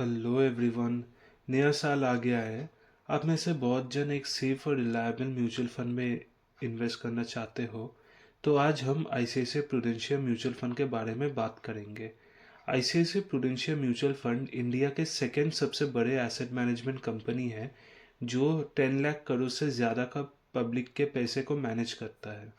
Hello everyone. नया साल आ गया है। आप में से बहुत जन एक सेफ और रिलायबल म्यूचुअल फंड में इन्वेस्ट करना चाहते हो, तो आज हम आईसीआईसीआई प्रूडेंशियल म्यूचुअल फंड के बारे में बात करेंगे। ICICI prudential mutual fund India के सेकेंड सबसे बड़े एसेट मैनेजमेंट कंपनी है, जो 10 लाख करोड़ से ज़्यादा का पब्लिक के पैसे को मैनेज करता है।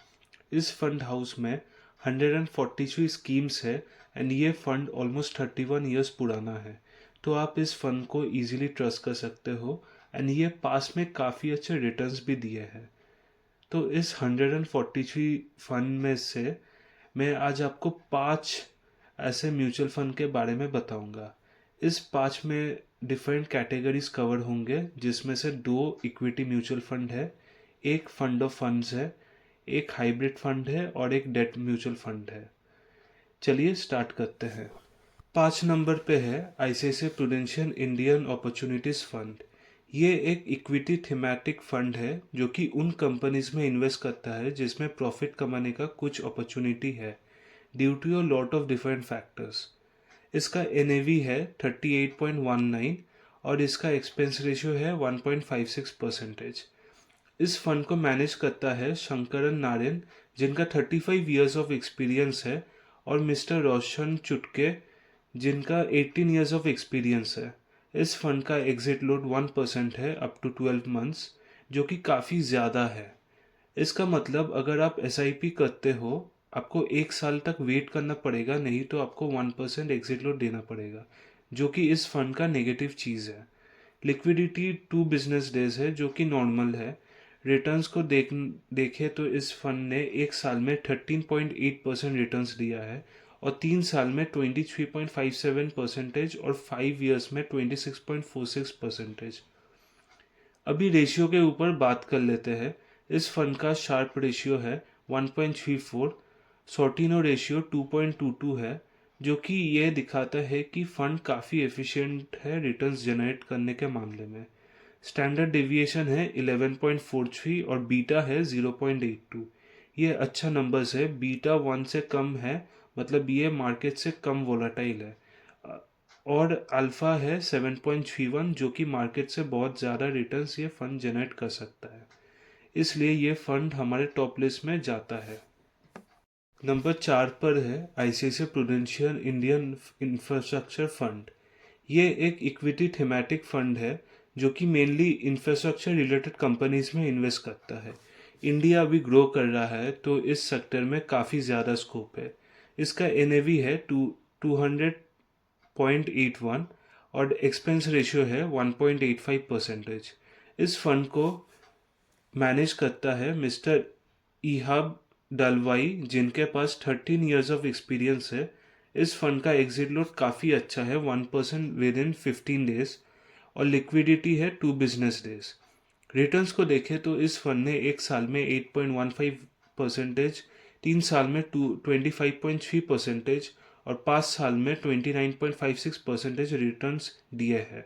इस फंड हाउस में 143 स्कीम्स है एंड ये फंड ऑलमोस्ट 31 ईयर्स पुराना है, तो आप इस फंड को इजीली ट्रस्ट कर सकते हो एंड ये पास में काफ़ी अच्छे रिटर्न्स भी दिए हैं। तो इस 143 फंड में से मैं आज आपको 5 ऐसे म्यूचुअल फंड के बारे में बताऊंगा। इस 5 में डिफरेंट कैटेगरीज कवर होंगे, जिसमें से 2 इक्विटी म्यूचुअल फंड है, एक फंड ऑफ फंड्स है, एक हाइब्रिड फंड है और एक डेट म्यूचुअल फंड है। चलिए स्टार्ट करते हैं। 5 नंबर पे है ICICI prudential Indian opportunities fund. ये एक इक्विटी थीमेटिक फंड है जो कि उन कंपनीज में इन्वेस्ट करता है जिसमें प्रॉफिट कमाने का कुछ अपॉर्चुनिटी है due to a lot of different factors. इसका एनएवी है 38.19 और इसका एक्सपेंस रेशियो है 1.56%। इस फंड को मैनेज करता है शंकरन नारायण, जिनका 35 ईयर्स ऑफ एक्सपीरियंस है, और मिस्टर रोशन चुटके, जिनका 18 ईयर्स ऑफ एक्सपीरियंस है। इस फंड का एग्जिट लोड 1% है अप टू 12 मंथ्स, जो कि काफ़ी ज़्यादा है। इसका मतलब अगर आप एसआईपी करते हो, आपको 1 साल तक वेट करना पड़ेगा, नहीं तो आपको 1% एग्जिट लोड देना पड़ेगा, जो कि इस फंड का नेगेटिव चीज़ है। लिक्विडिटी 2 बिजनेस डेज है, जो कि नॉर्मल है। रिटर्न्स को देखें तो इस फंड ने 1 साल में 13.8% रिटर्न्स दिया है और 3 साल में 23.57% और 5 ईयर्स में 26.46%। अभी रेशियो के ऊपर बात कर लेते हैं। इस फंड का शार्प रेशियो है 1.34, सॉर्टिनो रेशियो 2.22 है, जो कि ये दिखाता है कि फंड काफ़ी एफिशिएंट है रिटर्न्स जनरेट करने के मामले में। स्टैंडर्ड डेविएशन है 11.43 और बीटा है 0.82। ये अच्छा नंबर्स है। बीटा 1 से कम है, मतलब ये मार्केट से कम वोलाटाइल है। और अल्फा है 7.31, जो कि मार्केट से बहुत ज़्यादा रिटर्न्स ये फंड जनरेट कर सकता है, इसलिए ये फंड हमारे टॉप लिस्ट में जाता है। नंबर 4 पर है ICICI prudential Indian infrastructure fund. ये एक इक्विटी थीमेटिक फंड है जो कि मेनली इंफ्रास्ट्रक्चर रिलेटेड कंपनीज में इन्वेस्ट करता है। इंडिया अभी ग्रो कर रहा है, तो इस सेक्टर में काफ़ी ज़्यादा स्कोप है। इसका एनएवी है 200.81 और एक्सपेंस रेशियो है 1.85%। इस फंड को मैनेज करता है मिस्टर इहाब डलवाई, जिनके पास 13 ईयर्स ऑफ एक्सपीरियंस है। इस फंड का एग्जिट लोड काफ़ी अच्छा है 1% विद इन 15 डेज और लिक्विडिटी है 2 बिजनेस डेज। रिटर्न्स को देखें तो इस फंड ने 1 साल में 8.15%, 3 साल में 25.3% और 5 साल में 29.56% रिटर्न्स दिए हैं।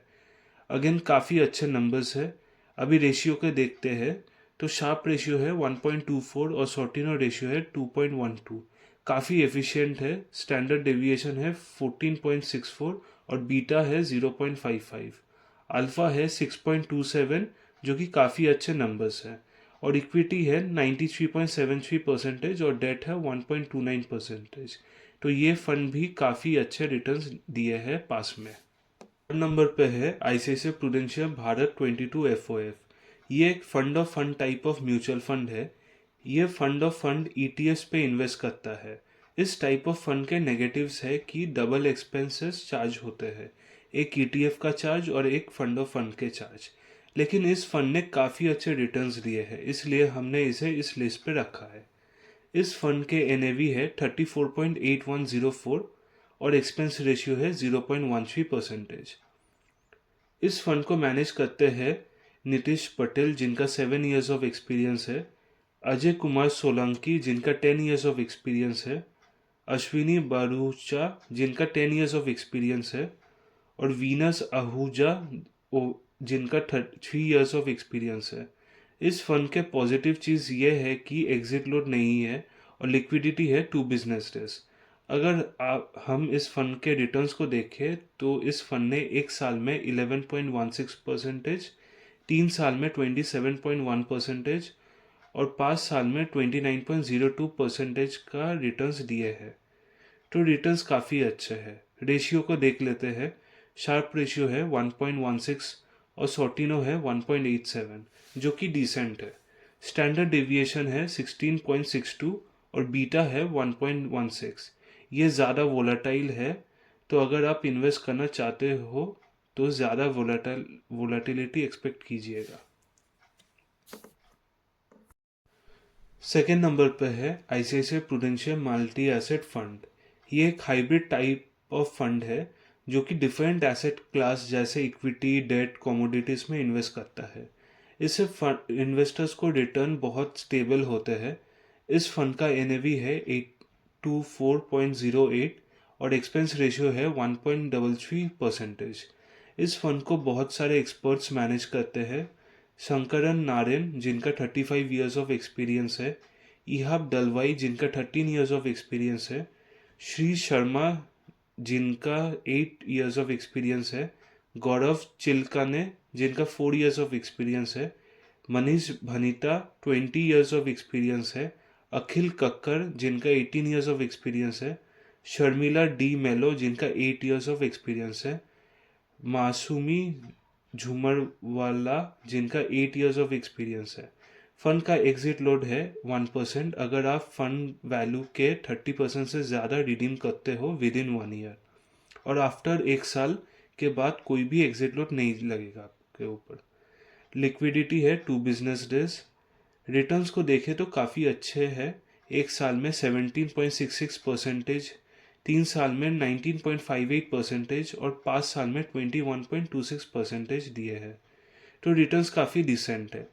अगेन काफ़ी अच्छे नंबर्स है। अभी रेशियो के देखते हैं तो शार्प रेशियो है 1.24 और सॉर्टिनो रेशियो है 2.12। काफ़ी एफिशिएंट है। स्टैंडर्ड डेविएशन है 14.64 और बीटा है 0.55। अल्फ़ा है 6.27, जो कि काफ़ी अच्छे नंबर्स हैं। और इक्विटी है 93.73% और डेट है 1.29%। तो ये फंड भी काफ़ी अच्छे रिटर्न्स दिए हैं पास में। नंबर पे है आईसीआईसीआई प्रूडेंशियल भारत 22 एफओएफ। ये एक fund of fund type of mutual fund है। ये फंड ऑफ फंड ईटीएस पे इन्वेस्ट करता है। इस टाइप ऑफ फंड के नेगेटिव्स है कि डबल एक्सपेंसेस चार्ज होते हैं, एक ईटीएफ का चार्ज और एक फंड ऑफ फंड के चार्ज। लेकिन इस फंड ने काफ़ी अच्छे रिटर्न्स दिए हैं, इसलिए हमने इसे इस लिस्ट पे रखा है। इस फंड के एनएवी है 34.8104 और एक्सपेंस रेशियो है 0.13%। इस फंड को मैनेज करते हैं नीतीश पटेल, जिनका 7 ईयर्स ऑफ एक्सपीरियंस है, अजय कुमार सोलंकी, जिनका 10 ईयर्स ऑफ एक्सपीरियंस है, अश्विनी बारूचा, जिनका 10 ईयर्स ऑफ एक्सपीरियंस है, और वीनस आहूजा, जिनका 3 ईयर्स ऑफ एक्सपीरियंस है। इस फंड के पॉजिटिव चीज़ ये है कि एग्जिट लोड नहीं है और लिक्विडिटी है 2 बिजनेस डेज। अगर हम इस फंड के रिटर्न्स को देखें तो इस फंड ने एक साल में 11.16%, 3 साल में 27.1% और 5 साल में 29.02% का रिटर्न्स दिए हैं। तो रिटर्न्स काफ़ी अच्छे हैं। रेशियो को देख लेते हैं। शार्प रेशियो है 1.16 और सॉर्टिनो है 1.87, जो कि डिसेंट है। स्टैंडर्ड डेविएशन है 16.62 और बीटा है 1.16। ये ज़्यादा वोलाटाइल है, तो अगर आप इन्वेस्ट करना चाहते हो तो ज़्यादा वोलाटिलिटी एक्सपेक्ट कीजिएगा। सेकेंड नंबर पे है ICICI prudential multi asset fund. ये एक हाइब्रिड टाइप ऑफ फंड है जो कि डिफरेंट एसेट क्लास जैसे इक्विटी, डेट, कमोडिटीज में इन्वेस्ट करता है। इससे इन्वेस्टर्स को रिटर्न बहुत स्टेबल होते हैं। इस फंड का एनएवी है 824.08 और एक्सपेंस रेशियो है 1.33%। इस फंड को बहुत सारे एक्सपर्ट्स मैनेज करते हैं। शंकरन नारायण जिनका 35 ईयर्स ऑफ एक्सपीरियंस है, इहाब दलवाई जिनका 13 ईयर्स ऑफ एक्सपीरियंस है, श्री शर्मा जिनका 8 ईयर्स ऑफ एक्सपीरियंस है, गौरव चिल्काने जिनका 4 ईयर्स ऑफ एक्सपीरियंस है, मनीष भनीता 20 ईयर्स ऑफ एक्सपीरियंस है, अखिल कक्कर जिनका 18 ईयर्स ऑफ एक्सपीरियंस है, शर्मिला डी मेलो जिनका 8 ईयर्स ऑफ एक्सपीरियंस है, मासूमी झूमरवाला जिनका 8 ईयर्स ऑफ एक्सपीरियंस है। फंड का एग्जिट लोड है 1% अगर आप फंड वैल्यू के 30% से ज़्यादा रिडीम करते हो विद इन 1 ईयर, और आफ्टर 1 साल के बाद कोई भी एग्जिट लोड नहीं लगेगा आपके ऊपर। लिक्विडिटी है 2 बिजनेस डेज। रिटर्न्स को देखें तो काफ़ी अच्छे हैं। एक साल में 17.66%, 3 साल में 19.58% और 5 साल में 21.26% दिए हैं। तो रिटर्न्स काफ़ी डिसेंट है।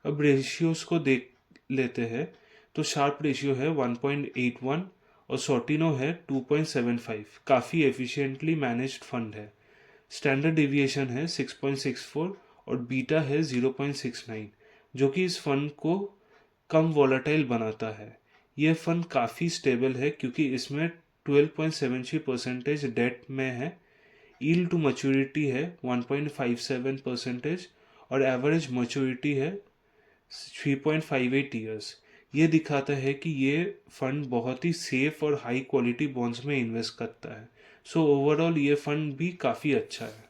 अब रेशियोज को देख लेते हैं तो शार्प रेशियो है 1.81 और सॉर्टिनो है 2.75। काफ़ी एफिशिएंटली मैनेज्ड फंड है। स्टैंडर्ड डेविएशन है 6.64 और बीटा है 0.69, जो कि इस फंड को कम वॉलेटाइल बनाता है। यह फंड काफ़ी स्टेबल है क्योंकि इसमें 12.73% डेट में है। यील्ड टू मैच्योरिटी है 1.57% और एवरेज मैच्योरिटी है 3.58 ईयर्स। ये दिखाता है कि ये फंड बहुत ही सेफ और हाई क्वालिटी बॉन्ड्स में इन्वेस्ट करता है। सो ओवरऑल ये फंड भी काफ़ी अच्छा है।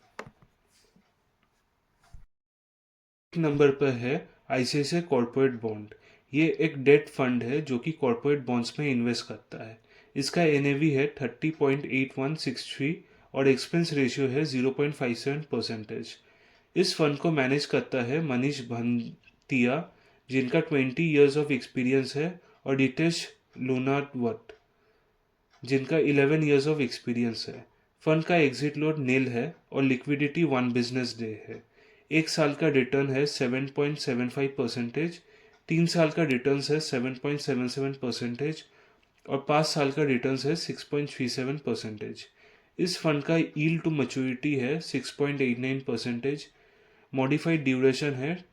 नंबर पर है आईसीआईसीआई कॉर्पोरेट बॉन्ड। ये एक डेट फंड है जो कि कॉर्पोरेट बॉन्ड्स में इन्वेस्ट करता है। इसका एनएवी है 30.8163 और एक्सपेंस रेशियो है 0.57%। इस फंड को मैनेज करता है मनीष भंतिया जिनका 20 ईयर्स ऑफ एक्सपीरियंस है और रितेश लोनावत जिनका 11 ईयर्स ऑफ एक्सपीरियंस है। फंड का एग्जिट लोड नील है और लिक्विडिटी 1 बिजनेस डे है। एक साल का रिटर्न है 7.75%, 3 साल का रिटर्न है 7.77% और 5 साल का रिटर्न है 6.37%। इस फंड का यील्ड टू मैच्योरिटी है 6.89%, मॉडिफाइड ड्यूरेशन है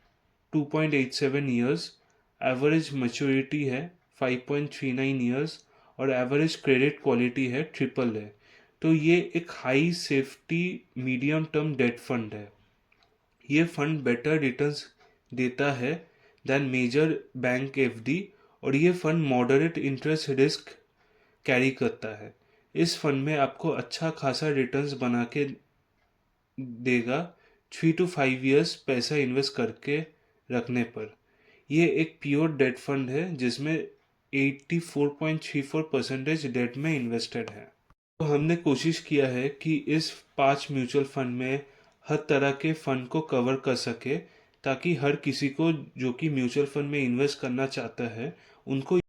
2.87 ईयर्स, एवरेज मैच्योरिटी है 5.39 ईयर्स और एवरेज क्रेडिट क्वालिटी है ट्रिपल है। तो ये एक high safety medium term debt fund है। ये फंड बेटर रिटर्न्स देता है दैन मेजर बैंक एफडी और ये fund moderate interest risk carry करता है। इस फंड में आपको अच्छा खासा रिटर्न्स बना के देगा 3 to 5 ईयर्स पैसा इन्वेस्ट करके रखने पर। ये एक प्योर डेट फंड है जिसमें 84.34% डेट में इन्वेस्टेड है। तो हमने कोशिश किया है कि इस 5 म्यूचुअल फंड में हर तरह के फंड को कवर कर सके ताकि हर किसी को जो कि म्यूचुअल फंड में इन्वेस्ट करना चाहता है उनको